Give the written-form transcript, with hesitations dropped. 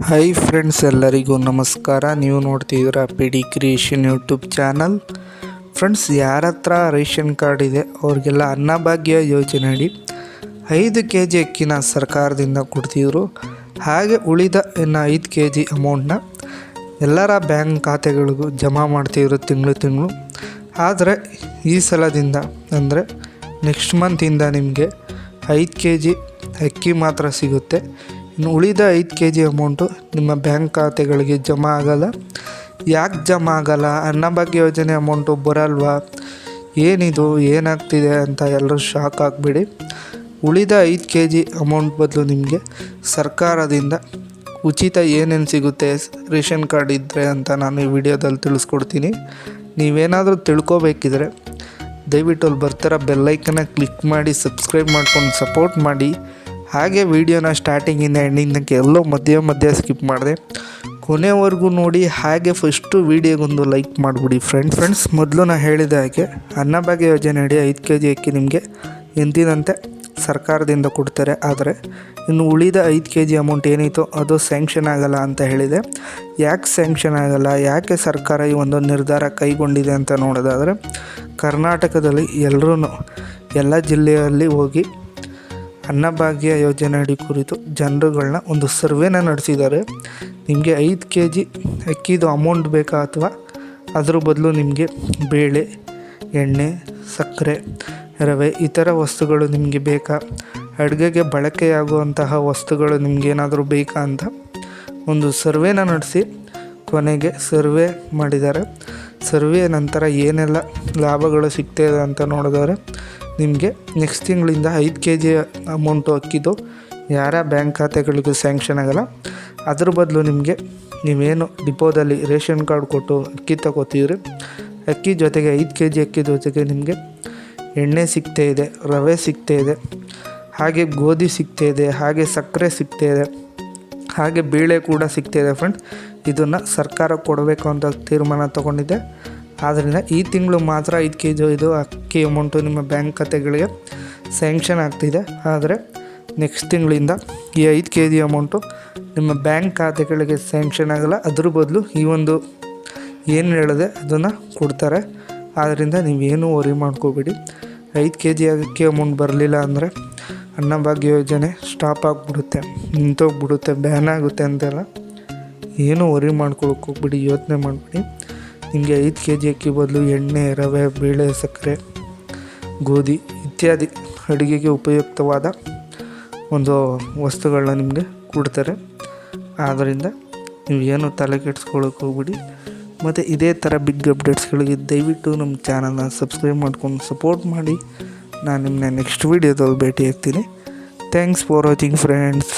Hi friends, ಎಲ್ಲರಿಗೂ ನಮಸ್ಕಾರ. ನೀವು ನೋಡ್ತಿದ್ದೀರಾ P D creation YouTube channel. Friends, ಯಾರ ಹತ್ರ ರೇಷನ್ ಕಾರ್ಡ್ ಇದೆ ಅವ್ರಿಗೆಲ್ಲ ಅನ್ನಭಾಗ್ಯ ಯೋಜನೆ ಅಡಿ 5 kg ಅಕ್ಕಿನ ಸರ್ಕಾರದಿಂದ ಕೊಡ್ತಿದ್ರು. ಹಾಗೆ ಉಳಿದ 5 kg ಅಮೌಂಟ್ನ ಎಲ್ಲರ ಬ್ಯಾಂಕ್ ಖಾತೆಗಳಿಗೂ ಜಮಾ ಮಾಡ್ತಿದ್ರು ತಿಂಗಳು. ಆದರೆ ಈ ಸಲದಿಂದ ಅಂದರೆ ನೆಕ್ಸ್ಟ್ ಮಂತಿಂದ ನಿಮಗೆ 5 kg ಅಕ್ಕಿ ಮಾತ್ರ ಸಿಗುತ್ತೆ. ಇನ್ನು ಉಳಿದ 5 kg ಅಮೌಂಟು ನಿಮ್ಮ ಬ್ಯಾಂಕ್ ಖಾತೆಗಳಿಗೆ ಜಮಾ ಆಗಲ್ಲ. ಯಾಕೆ ಜಮಾ ಆಗಲ್ಲ? ಅನ್ನಭಾಗ್ಯ ಯೋಜನೆ ಅಮೌಂಟು ಬರಲ್ವಾ? ಏನಿದು, ಏನಾಗ್ತಿದೆ ಅಂತ ಎಲ್ಲರೂ ಶಾಕ್ ಆಗಿಬಿಡಿ. ಉಳಿದ 5 kg ಅಮೌಂಟ್ ಬದಲು ನಿಮಗೆ ಸರ್ಕಾರದಿಂದ ಉಚಿತ ಏನೇನು ಸಿಗುತ್ತೆ ರೇಷನ್ ಕಾರ್ಡ್ ಇದ್ದರೆ ಅಂತ ನಾನು ಈ ವಿಡಿಯೋದಲ್ಲಿ ತಿಳಿಸ್ಕೊಡ್ತೀನಿ. ನೀವೇನಾದರೂ ತಿಳ್ಕೊಬೇಕಿದ್ರೆ ದಯವಿಟ್ಟು ಅಲ್ಲಿ ಬರ್ತಾರ ಬೆಲ್ಲೈಕನ್ನ ಕ್ಲಿಕ್ ಮಾಡಿ ಸಬ್ಸ್ಕ್ರೈಬ್ ಮಾಡ್ಕೊಂಡು ಸಪೋರ್ಟ್ ಮಾಡಿ. ಹಾಗೆ ವಿಡಿಯೋನ ಸ್ಟಾರ್ಟಿಂಗಿಂದ ಎಂಡಿಂಗ್ ಎಲ್ಲೋ ಮಧ್ಯ ಸ್ಕಿಪ್ ಮಾಡಿದೆ, ಕೊನೆವರೆಗೂ ನೋಡಿ. ಹಾಗೆ ಫಸ್ಟು ವಿಡಿಯೋಗೊಂದು ಲೈಕ್ ಮಾಡಿಬಿಡಿ ಫ್ರೆಂಡ್ಸ್. ಮೊದಲು ನಾನು ಹೇಳಿದ ಹಾಗೆ ಅನ್ನಭಾಗ್ಯ ಯೋಜನೆ ಅಡಿ 5 kg ಅಕ್ಕಿ ನಿಮಗೆ ಎಂದಿನಂತೆ ಸರ್ಕಾರದಿಂದ ಕೊಡ್ತಾರೆ. ಆದರೆ ಇನ್ನು ಉಳಿದ 5 kg ಅಮೌಂಟ್ ಏನಿತ್ತು ಅದು ಸ್ಯಾಂಕ್ಷನ್ ಆಗಲ್ಲ ಅಂತ ಹೇಳಿದೆ. ಯಾಕೆ ಸ್ಯಾಂಕ್ಷನ್ ಆಗಲ್ಲ, ಯಾಕೆ ಸರ್ಕಾರ ಈ ಒಂದು ನಿರ್ಧಾರ ಕೈಗೊಂಡಿದೆ ಅಂತ ನೋಡೋದಾದರೆ, ಕರ್ನಾಟಕದಲ್ಲಿ ಎಲ್ಲ ಜಿಲ್ಲೆಯಲ್ಲಿ ಹೋಗಿ ಅನ್ನಭಾಗ್ಯ ಯೋಜನೆ ಅಡಿ ಕುರಿತು ಜನರುಗಳನ್ನ ಒಂದು ಸರ್ವೆನ ನಡೆಸಿದ್ದಾರೆ. ನಿಮಗೆ 5 kg ಅಕ್ಕಿದು ಅಮೌಂಟ್ ಬೇಕಾ ಅಥವಾ ಅದ್ರ ಬದಲು ನಿಮಗೆ ಬೇಳೆ, ಎಣ್ಣೆ, ಸಕ್ಕರೆ, ರವೆ ಈ ಥರ ವಸ್ತುಗಳು ನಿಮಗೆ ಬೇಕಾ, ಅಡುಗೆಗೆ ಬಳಕೆಯಾಗುವಂತಹ ವಸ್ತುಗಳು ನಿಮಗೇನಾದರೂ ಬೇಕಾ ಅಂತ ಒಂದು ಸರ್ವೆನ ನಡೆಸಿ ಕೊನೆಗೆ ಸರ್ವೆ ಮಾಡಿದ್ದಾರೆ. ಸರ್ವೆ ನಂತರ ಏನೆಲ್ಲ ಲಾಭಗಳು ಸಿಗ್ತಾಯಿದೆ ಅಂತ ನೋಡಿದರೆ ನಿಮಗೆ ನೆಕ್ಸ್ಟ್ ತಿಂಗಳಿಂದ 5 kg ಅಮೌಂಟು ಅಕ್ಕಿದು ಯಾರ ಬ್ಯಾಂಕ್ ಖಾತೆಗಳಿಗೂ ಸ್ಯಾಂಕ್ಷನ್ ಆಗಲ್ಲ. ಅದ್ರ ಬದಲು ನಿಮಗೆ ನೀವೇನು ಡಿಪೋದಲ್ಲಿ ರೇಷನ್ ಕಾರ್ಡ್ ಕೊಟ್ಟು ಅಕ್ಕಿ ತಗೋತೀರಿ, ಅಕ್ಕಿ ಜೊತೆಗೆ 5 kg ಅಕ್ಕಿ ಜೊತೆಗೆ ನಿಮಗೆ ಎಣ್ಣೆ ಸಿಗ್ತಾಯಿದೆ, ರವೆ ಸಿಗ್ತಾಯಿದೆ, ಹಾಗೆ ಗೋಧಿ ಸಿಗ್ತಾಯಿದೆ, ಹಾಗೆ ಸಕ್ಕರೆ ಸಿಗ್ತಾಯಿದೆ, ಹಾಗೆ ಬೇಳೆ ಕೂಡ ಸಿಗ್ತಾಯಿದೆ. ಫ್ರೆಂಡ್ಸ್, ಇದನ್ನು ಸರ್ಕಾರ ಕೊಡಬೇಕು ಅಂತ ತೀರ್ಮಾನ ತೊಗೊಂಡಿದೆ. ಆದ್ದರಿಂದ ಈ ತಿಂಗಳು ಮಾತ್ರ 5 kg ಇದು ಅಕ್ಕಿ ಅಮೌಂಟು ನಿಮ್ಮ ಬ್ಯಾಂಕ್ ಖಾತೆಗಳಿಗೆ ಸ್ಯಾಂಕ್ಷನ್ ಆಗ್ತಿದೆ. ಆದರೆ ನೆಕ್ಸ್ಟ್ ತಿಂಗಳಿಂದ ಈ 5 kg ಅಮೌಂಟು ನಿಮ್ಮ ಬ್ಯಾಂಕ್ ಖಾತೆಗಳಿಗೆ ಸ್ಯಾಂಕ್ಷನ್ ಆಗಲ್ಲ. ಅದ್ರ ಬದಲು ಈ ಒಂದು ಏನು ಹೇಳಿದೆ ಅದನ್ನು ಕೊಡ್ತಾರೆ. ಆದ್ದರಿಂದ ನೀವೇನು ವರಿ ಮಾಡ್ಕೋಬೇಡಿ. 5 kg ಅಕ್ಕಿ ಅಮೌಂಟ್ ಬರಲಿಲ್ಲ ಅಂದರೆ ಅನ್ನಭಾಗ್ಯ ಯೋಜನೆ ಸ್ಟಾಪ್ ಆಗಿಬಿಡುತ್ತೆ, ನಿಂತೋಗ್ಬಿಡುತ್ತೆ, ಬ್ಯಾನ್ ಆಗುತ್ತೆ ಅಂತೆಲ್ಲ ಏನು ವರಿ ಮಾಡ್ಕೊಳಕ್ಕೆ ಹೋಗ್ಬಿಡಿ, ಯೋಚನೆ ಮಾಡಿಬಿಡಿ. ನಿಮಗೆ 5 kg ಅಕ್ಕಿ ಬದಲು ಎಣ್ಣೆ, ರವೆ, ಬೇಳೆ, ಸಕ್ಕರೆ, ಗೋಧಿ ಇತ್ಯಾದಿ ಅಡುಗೆಗೆ ಉಪಯುಕ್ತವಾದ ಒಂದು ವಸ್ತುಗಳನ್ನ ನಿಮಗೆ ಕೊಡ್ತಾರೆ. ಆದ್ದರಿಂದ ನೀವು ಏನು ತಲೆ ಕೆಡಿಸ್ಕೊಳ್ಳೋಕೆ ಹೋಗ್ಬಿಡಿ. ಮತ್ತು ಇದೇ ಥರ ಬಿಗ್ ಅಪ್ಡೇಟ್ಸ್ಗಳಿಗೆ ದಯವಿಟ್ಟು ನಮ್ಮ ಚಾನಲ್ನ ಸಬ್ಸ್ಕ್ರೈಬ್ ಮಾಡ್ಕೊಂಡು ಸಪೋರ್ಟ್ ಮಾಡಿ. ನಾನು ನಿಮ್ಮನ್ನ ನೆಕ್ಸ್ಟ್ ವೀಡಿಯೋದಲ್ಲಿ ಭೇಟಿ ಆಗ್ತೀನಿ. Thanks for watching friends.